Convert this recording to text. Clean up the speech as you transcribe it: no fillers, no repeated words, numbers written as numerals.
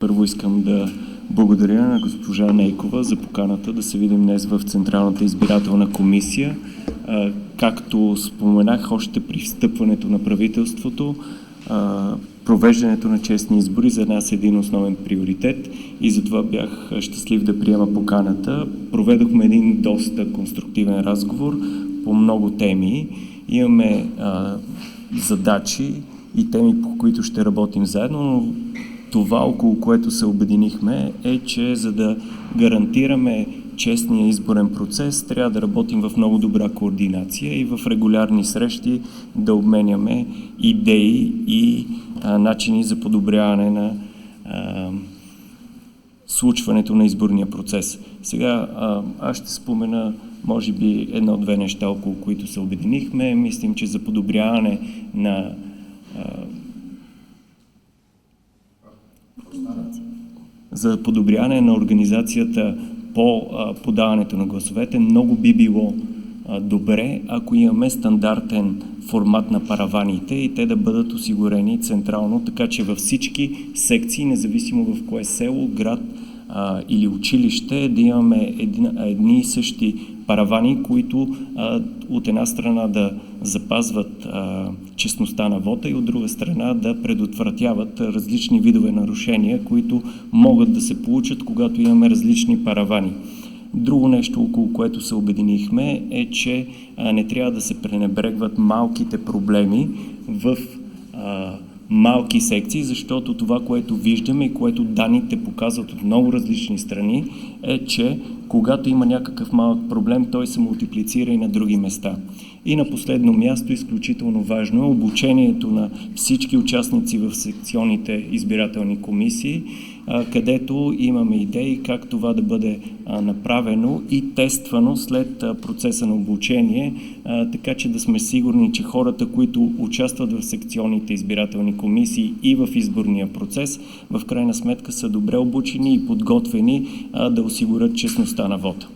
Първо искам да благодаря на госпожа Нейкова за поканата да се видим днес в Централната избирателна комисия. Както споменах още при встъпването на правителството, провеждането на честни избори за нас е един основен приоритет и затова бях щастлив да приема поканата. Проведохме един доста конструктивен разговор по много теми. Имаме задачи и теми, по които ще работим заедно, но това, около което се обединихме, е, че за да гарантираме честния изборен процес, трябва да работим в много добра координация и в регулярни срещи да обменяме идеи и начини за подобряване на случването на изборния процес. Сега аз ще спомена може би едно-две неща, около които се обединихме. Мислим, че за подобряване на организацията по подаването на гласовете, много би било добре, ако имаме стандартен формат на параваните и те да бъдат осигурени централно, така че във всички секции, независимо в кое село, град или училище, да имаме едни и същи паравани, които от една страна да запазват честността на вота и от друга страна да предотвратяват различни видове нарушения, които могат да се получат, когато имаме различни паравани. Друго нещо, около което се обединихме, е, че не трябва да се пренебрегват малките проблеми в малки секции, защото това, което виждаме и което данните показват от много различни страни, е, че когато има някакъв малък проблем, той се мултиплицира и на други места. И на последно място, изключително важно е обучението на всички участници в секционните избирателни комисии, където имаме идеи как това да бъде направено и тествано след процеса на обучение, така че да сме сигурни, че хората, които участват в секционните избирателни комисии и в изборния процес, в крайна сметка са добре обучени и подготвени да осигурят честността на вота.